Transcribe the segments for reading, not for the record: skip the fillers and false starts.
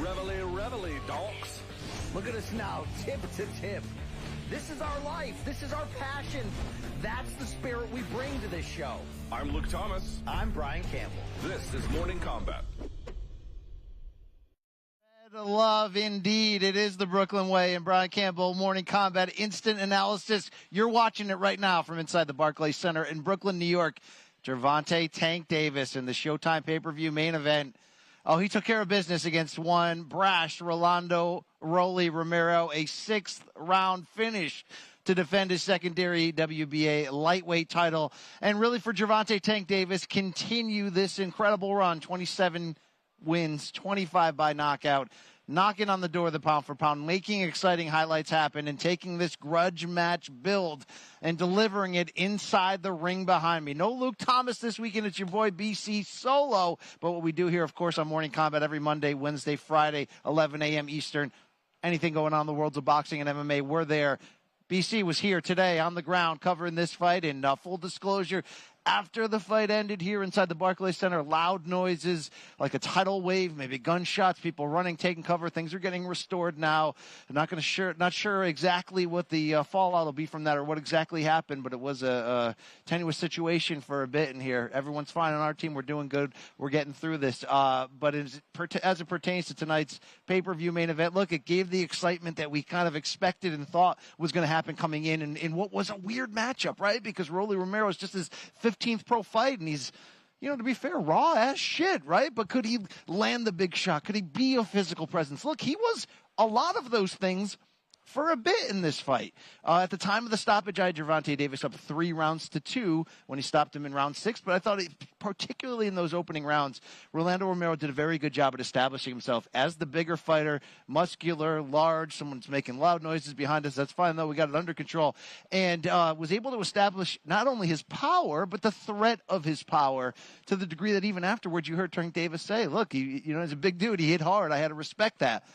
Reveille, donks. Look at us now, tip to tip. This is our life. This is our passion. That's the spirit we bring to this show. I'm Luke Thomas. I'm Brian Campbell. This is Morning Kombat. Love, indeed. It is the Brooklyn Way and Brian Campbell, Morning Kombat, instant analysis. You're watching it right now from inside the Barclays Center in Brooklyn, New York. Gervonta Tank Davis in the Showtime pay-per-view main event. Oh, he took care of business against one brash Rolando Romero, a sixth-round finish to defend his secondary WBA lightweight title. And really for Gervonta Tank Davis, continue this incredible run, 27 wins, 25 by knockout, knocking on the door of the pound for pound, making exciting highlights happen, and taking this grudge match build and delivering it inside the ring behind me. No Luke Thomas this weekend. It's your boy BC solo. But what we do here, of course, on Morning Kombat every Monday, Wednesday, Friday, 11 a.m. Eastern. Anything going on in the worlds of boxing and MMA, we're there. BC was here today on the ground covering this fight. And full disclosure, after the fight ended here inside the Barclays Center, loud noises like a tidal wave, maybe gunshots, people running, taking cover. Things are getting restored now. I'm not sure exactly what the fallout will be from that or what exactly happened, but it was a tenuous situation for a bit in here. Everyone's fine on our team. We're doing good. We're getting through this. But as it pertains to tonight's pay-per-view main event, look, it gave the excitement that we kind of expected and thought was going to happen coming in what was a weird matchup, right? Because Rolly Romero is just his 15th pro fight, and he's, to be fair, raw as shit, right? But could he land the big shot? Could he be a physical presence? Look, he was a lot of those things for a bit in this fight. At the time of the stoppage, I had Gervonta Davis up 3-2 when he stopped him in round 6, but I thought, particularly in those opening rounds, Rolando Romero did a very good job at establishing himself as the bigger fighter, muscular, large. Someone's making loud noises behind us. That's fine, though. We got it under control. And was able to establish not only his power, but the threat of his power, to the degree that even afterwards you heard Tank Davis say, look, he's a big dude. He hit hard. I had to respect that.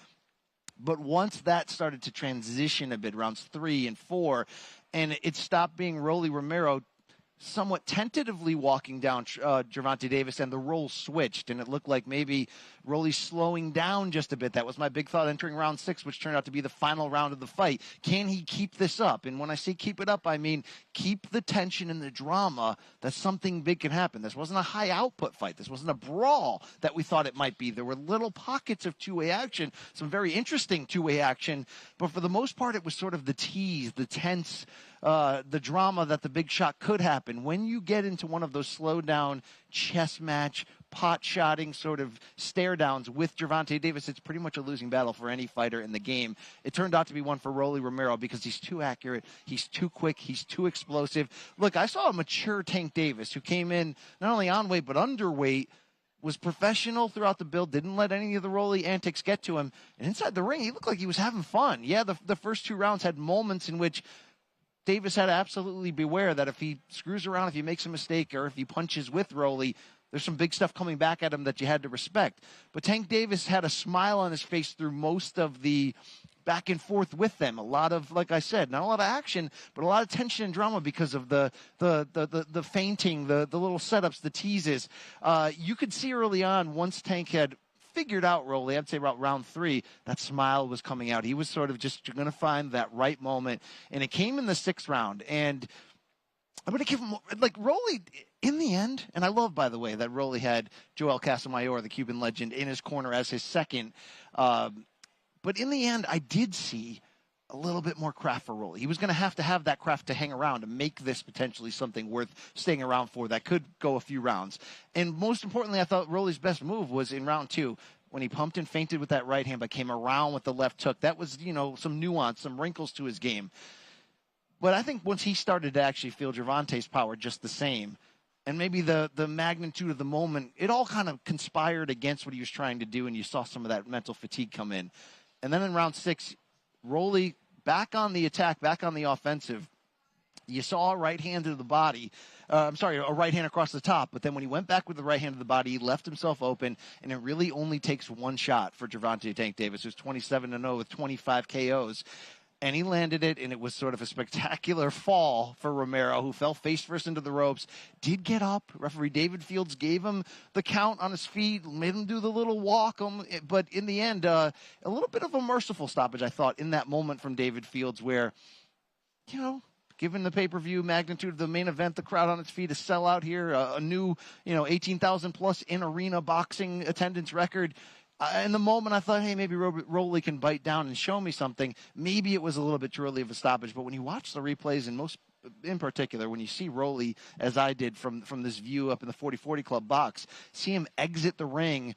But once that started to transition a bit, rounds 3 and 4, and it stopped being Rolly Romero somewhat tentatively walking down Gervonta Davis, and the role switched, and it looked like maybe Rolly's slowing down just a bit. That was my big thought entering round 6, which turned out to be the final round of the fight. Can he keep this up? And when I say keep it up, I mean keep the tension and the drama that something big can happen. This wasn't a high-output fight. This wasn't a brawl that we thought it might be. There were little pockets of two-way action, some very interesting two-way action, but for the most part, it was sort of the tease, the tense, the drama that the big shot could happen. When you get into one of those slow-down chess match, pot-shotting sort of stare-downs with Gervonta Davis, it's pretty much a losing battle for any fighter in the game. It turned out to be one for Rolly Romero because he's too accurate, he's too quick, he's too explosive. Look, I saw a mature Tank Davis who came in not only on weight but underweight, was professional throughout the build, didn't let any of the Rolly antics get to him, and inside the ring, he looked like he was having fun. Yeah, the first 2 rounds had moments in which Davis had to absolutely beware that if he screws around, if he makes a mistake, or if he punches with Rolly, there's some big stuff coming back at him that you had to respect. But Tank Davis had a smile on his face through most of the back and forth with them. A lot of, like I said, not a lot of action, but a lot of tension and drama because of the feinting, the little setups, the teases. You could see early on, once Tank had figured out Rolly, I'd say about round 3, that smile was coming out. He was sort of just going to find that right moment, and it came in the 6th round. And I'm going to give him, like, Rolly, in the end, and I love, by the way, that Rolly had Joel Casamayor, the Cuban legend, in his corner as his second. But in the end, I did see a little bit more craft for Rolly. He was going to have that craft to hang around to make this potentially something worth staying around for that could go a few rounds. And most importantly, I thought Rolly's best move was in round 2 when he pumped and feinted with that right hand but came around with the left hook. That was, some nuance, some wrinkles to his game. But I think once he started to actually feel Gervonta's power just the same, and maybe the magnitude of the moment, it all kind of conspired against what he was trying to do, and you saw some of that mental fatigue come in. And then in round 6, Rolly back on the attack, back on the offensive. You saw a right hand to the body. A right hand across the top. But then when he went back with the right hand to the body, he left himself open. And it really only takes one shot for Gervonta Tank Davis, who's 27-0 with 25 KOs. and he landed it, and it was sort of a spectacular fall for Romero, who fell face first into the ropes, did get up. Referee David Fields gave him the count on his feet, made him do the little walk, but in the end, a little bit of a merciful stoppage, I thought, in that moment from David Fields where, given the pay-per-view magnitude of the main event, the crowd on its feet, a sellout here, a new, 18,000-plus in-arena boxing attendance record. In the moment, I thought, hey, maybe Roley can bite down and show me something. Maybe it was a little bit too early of a stoppage. But when you watch the replays, and in particular, when you see Roley, as I did from this view up in the 40-40 Club box, see him exit the ring.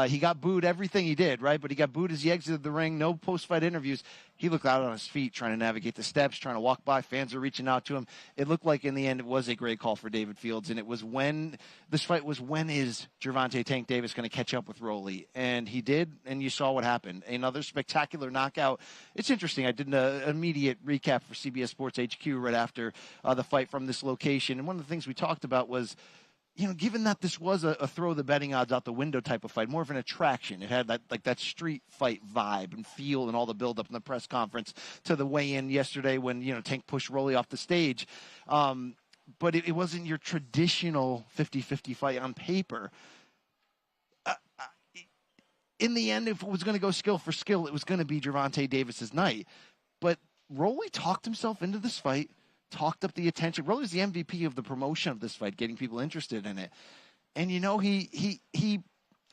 He got booed everything he did, right? But he got booed as he exited the ring. No post-fight interviews. He looked out on his feet trying to navigate the steps, trying to walk by. Fans are reaching out to him. It looked like in the end it was a great call for David Fields. And it was when is Gervonta Tank Davis going to catch up with Roley? And he did, and you saw what happened. Another spectacular knockout. It's interesting. I did an immediate recap for CBS Sports HQ right after the fight from this location. And one of the things we talked about was, given that this was a throw the betting odds out the window type of fight, more of an attraction. It had that street fight vibe and feel and all the build up in the press conference to the weigh-in yesterday when, Tank pushed Roley off the stage. But it wasn't your traditional 50-50 fight on paper. In the end, if it was going to go skill for skill, it was going to be Gervonta Davis's night. But Roley talked himself into this fight. Talked up the attention. Roley's the MVP of the promotion of this fight, getting people interested in it. And, he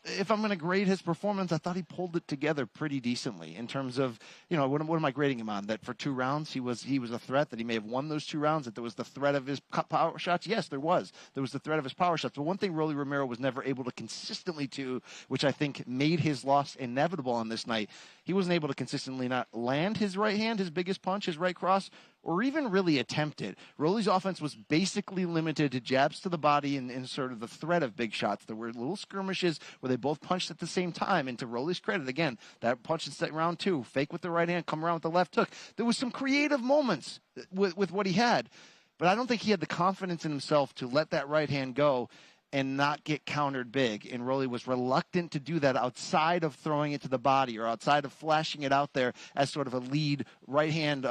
if I'm going to grade his performance, I thought he pulled it together pretty decently in terms of, what am I grading him on? That for 2 rounds, he was a threat, that he may have won those 2 rounds, that there was the threat of his power shots. Yes, there was. There was the threat of his power shots. But one thing Rolly Romero was never able to consistently do, which I think made his loss inevitable on this night, he wasn't able to consistently not land his right hand, his biggest punch, his right cross, or even really attempt it. Rolly's offense was basically limited to jabs to the body and sort of the threat of big shots. There were little skirmishes where they both punched at the same time. And to Rolly's credit, again, that punch in round 2, fake with the right hand, come around with the left hook. There was some creative moments with what he had. But I don't think he had the confidence in himself to let that right hand go and not get countered big. And Rolly was reluctant to do that outside of throwing it to the body or outside of flashing it out there as sort of a lead right hand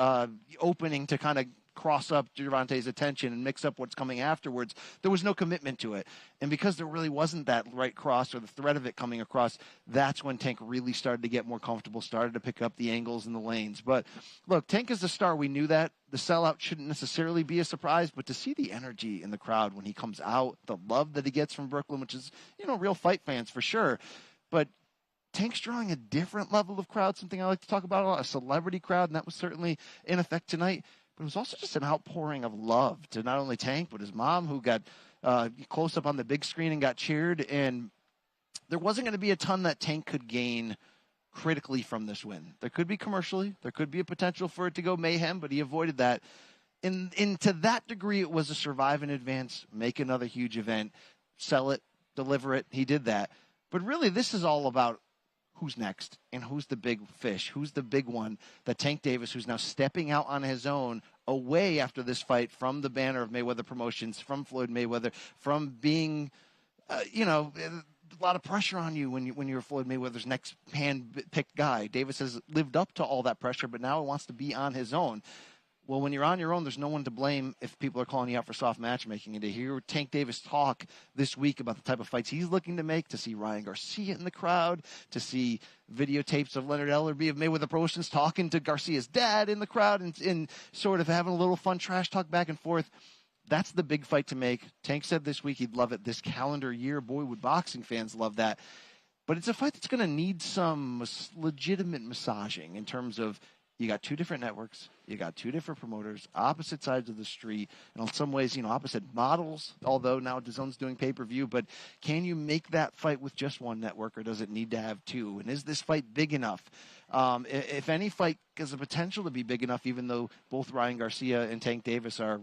opening to kind of cross up Gervonta's attention and mix up what's coming afterwards. There was no commitment to it. And because there really wasn't that right cross or the threat of it coming across, that's when Tank really started to get more comfortable, started to pick up the angles and the lanes. But look, Tank is the star. We knew that. The sellout shouldn't necessarily be a surprise, but to see the energy in the crowd when he comes out, the love that he gets from Brooklyn, which is, real fight fans for sure. But Tank's drawing a different level of crowd, something I like to talk about a lot, a celebrity crowd, and that was certainly in effect tonight. But it was also just an outpouring of love to not only Tank, but his mom, who got close up on the big screen and got cheered. And there wasn't going to be a ton that Tank could gain critically from this win. There could be commercially. There could be a potential for it to go mayhem, but he avoided that. And to that degree, it was a survive in advance, make another huge event, sell it, deliver it. He did that. But really, this is all about who's next and who's the big fish, who's the big one, that Tank Davis, who's now stepping out on his own away after this fight from the banner of Mayweather Promotions, from Floyd Mayweather, from being, a lot of pressure on you when you're Floyd Mayweather's next hand-picked guy. Davis has lived up to all that pressure, but now he wants to be on his own. Well, when you're on your own, there's no one to blame if people are calling you out for soft matchmaking. And to hear Tank Davis talk this week about the type of fights he's looking to make, to see Ryan Garcia in the crowd, to see videotapes of Leonard Ellerby of Mayweather Promotions talking to Garcia's dad in the crowd and sort of having a little fun trash talk back and forth, that's the big fight to make. Tank said this week he'd love it this calendar year. Boy, would boxing fans love that. But it's a fight that's going to need some legitimate massaging in terms of, you got 2 different networks, you got 2 different promoters, opposite sides of the street, and in some ways, opposite models, although now DAZN's doing pay-per-view, but can you make that fight with just one network, or does it need to have 2? And is this fight big enough? If any fight has the potential to be big enough, even though both Ryan Garcia and Tank Davis are,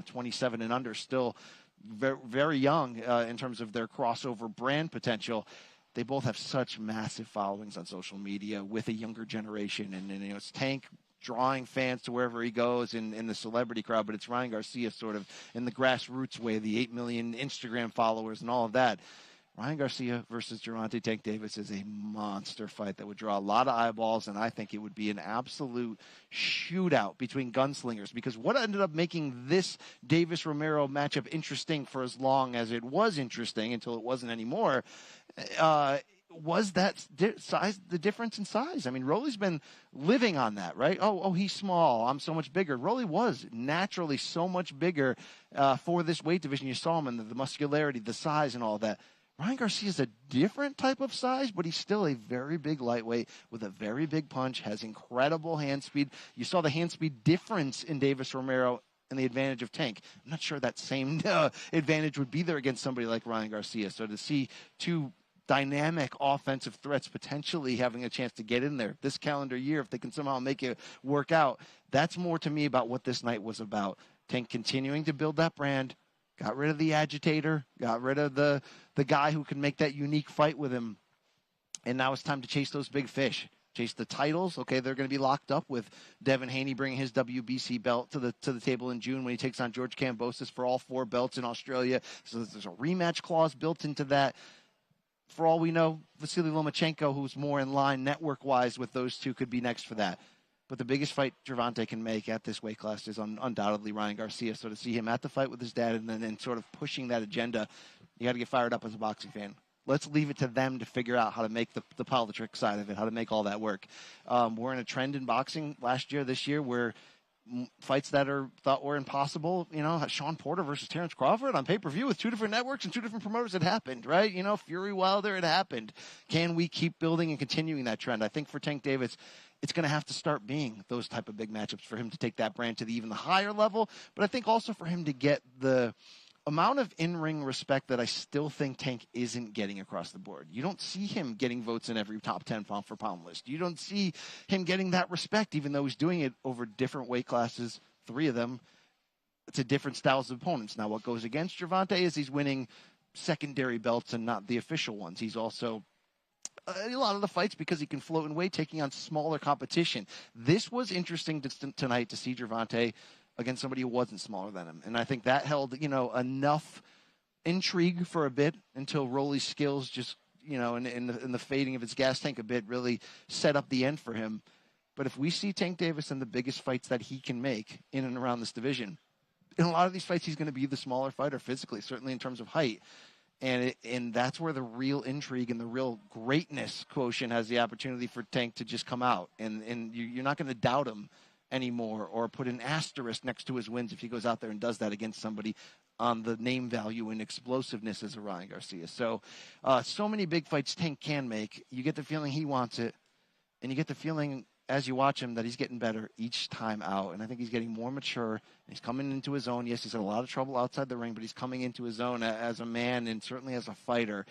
27 and under, still very, very young in terms of their crossover brand potential, they both have such massive followings on social media with a younger generation. And it's Tank drawing fans to wherever he goes in the celebrity crowd, but it's Ryan Garcia sort of in the grassroots way, the 8 million Instagram followers and all of that. Ryan Garcia versus Gervonta Tank Davis is a monster fight that would draw a lot of eyeballs, and I think it would be an absolute shootout between gunslingers, because what ended up making this Davis-Romero matchup interesting for as long as it was interesting until it wasn't anymore, was that size, the difference in size. I mean, Rolly's been living on that, right? Oh, he's small. I'm so much bigger. Rolly was naturally so much bigger for this weight division. You saw him in the muscularity, the size, and all that. Ryan Garcia is a different type of size, but he's still a very big lightweight with a very big punch, has incredible hand speed. You saw the hand speed difference in Davis Romero and the advantage of Tank. I'm not sure that same advantage would be there against somebody like Ryan Garcia. So to see two dynamic offensive threats potentially having a chance to get in there this calendar year, if they can somehow make it work out, that's more to me about what this night was about. Tank continuing to build that brand, got rid of the agitator, got rid of the guy who can make that unique fight with him, and now it's time to chase those big fish. Chase the titles. Okay, they're going to be locked up with Devin Haney bringing his WBC belt to the table in June when he takes on George Kambosos for all 4 belts in Australia. So there's a rematch clause built into that. For all we know, Vasily Lomachenko, who's more in line network-wise with those two, could be next for that. But the biggest fight Gervonta can make at this weight class is undoubtedly Ryan Garcia. So to see him at the fight with his dad and then sort of pushing that agenda, you got to get fired up as a boxing fan. Let's leave it to them to figure out how to make the politics side of it, how to make all that work. We're in a trend in boxing last year, this year, where fights that are thought were impossible, Sean Porter versus Terrence Crawford on pay-per-view with 2 different networks and 2 different promoters, it happened, right? Fury Wilder, it happened. Can we keep building and continuing that trend? I think for Tank Davis, it's going to have to start being those type of big matchups for him to take that brand to even the higher level. But I think also for him to get the amount of in-ring respect that I still think Tank isn't getting across the board. You don't see him getting votes in every top 10 pound-for-pound list. You don't see him getting that respect, even though he's doing it over different weight classes, 3 of them, to different styles of opponents. Now, what goes against Gervonta is he's winning secondary belts and not the official ones. He's also a lot of the fights because he can float in weight, taking on smaller competition. This was interesting tonight to see Gervonta against somebody who wasn't smaller than him. And I think that held, enough intrigue for a bit until Rolly's skills just, in the fading of his gas tank a bit really set up the end for him. But if we see Tank Davis in the biggest fights that he can make in and around this division, in a lot of these fights, he's going to be the smaller fighter physically, certainly in terms of height. And that's where the real intrigue and the real greatness quotient has the opportunity for Tank to just come out. And you're not going to doubt him anymore or put an asterisk next to his wins if he goes out there and does that against somebody on the name value and explosiveness as a Ryan Garcia. So many big fights Tank can make. You get the feeling he wants it, and you get the feeling as you watch him that he's getting better each time out. And I think he's getting more mature. He's coming into his own. Yes, he's had a lot of trouble outside the ring, but he's coming into his own as a man and certainly as a fighter.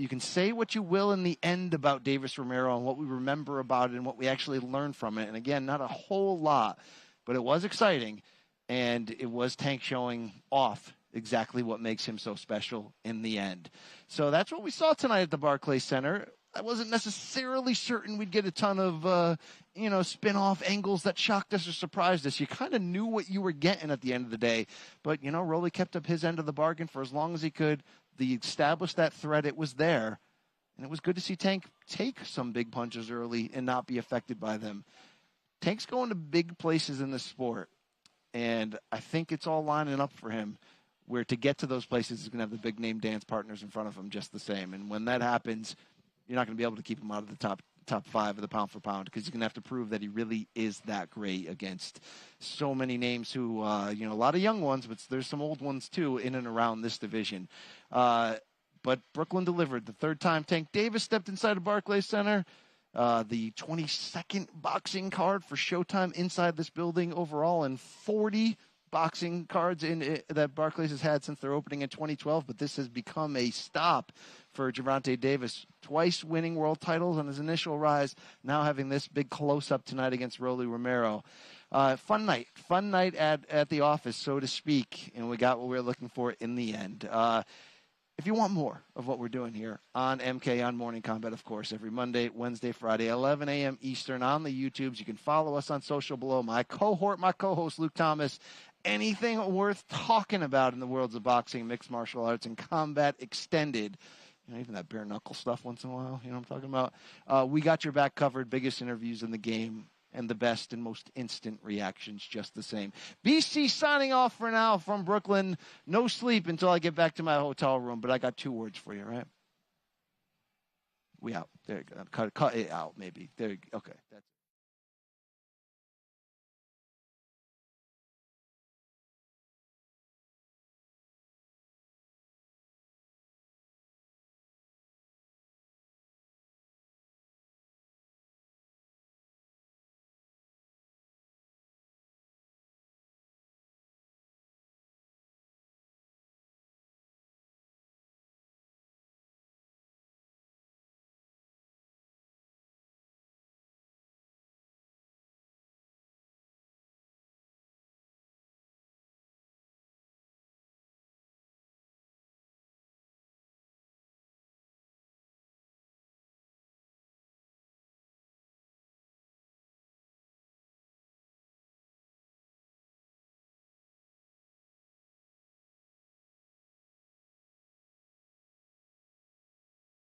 You can say what you will in the end about Davis Romero and what we remember about it and what we actually learned from it. And again, not a whole lot, but it was exciting. And it was Tank showing off exactly what makes him so special in the end. So that's what we saw tonight at the Barclays Center. I wasn't necessarily certain we'd get a ton of, spin-off angles that shocked us or surprised us. You kind of knew what you were getting at the end of the day. But, Rolly kept up his end of the bargain for as long as he could. They established that threat. It was there. And it was good to see Tank take some big punches early and not be affected by them. Tank's going to big places in this sport. And I think it's all lining up for him, where to get to those places, he's going to have the big-name dance partners in front of him just the same. And when that happens, you're not going to be able to keep him out of the top 5 of the pound-for-pound because he's going to have to prove that he really is that great against so many names who, a lot of young ones, but there's some old ones too in and around this division. But Brooklyn delivered. The third time Tank Davis stepped inside the Barclays Center. The 22nd boxing card for Showtime inside this building overall, and 40 boxing cards that Barclays has had since their opening in 2012. But this has become a stop for Gervonta Davis, twice winning world titles on his initial rise, now having this big close-up tonight against Rolly Romero. Fun night at the office, so to speak, and we got what we were looking for in the end. If you want more of what we're doing here on MK on Morning Combat, of course, every Monday, Wednesday, Friday, 11 a.m. Eastern on the YouTubes. You can follow us on social below. My co-host, Luke Thomas, anything worth talking about in the worlds of boxing, mixed martial arts, and combat extended, even that bare knuckle stuff once in a while, you know what I'm talking about? We got your back covered, biggest interviews in the game, and the best and most instant reactions just the same. BC signing off for now from Brooklyn. No sleep until I get back to my hotel room, but I got 2 words for you, right? We out. There you go. Cut it out, maybe. There you go. Okay. That's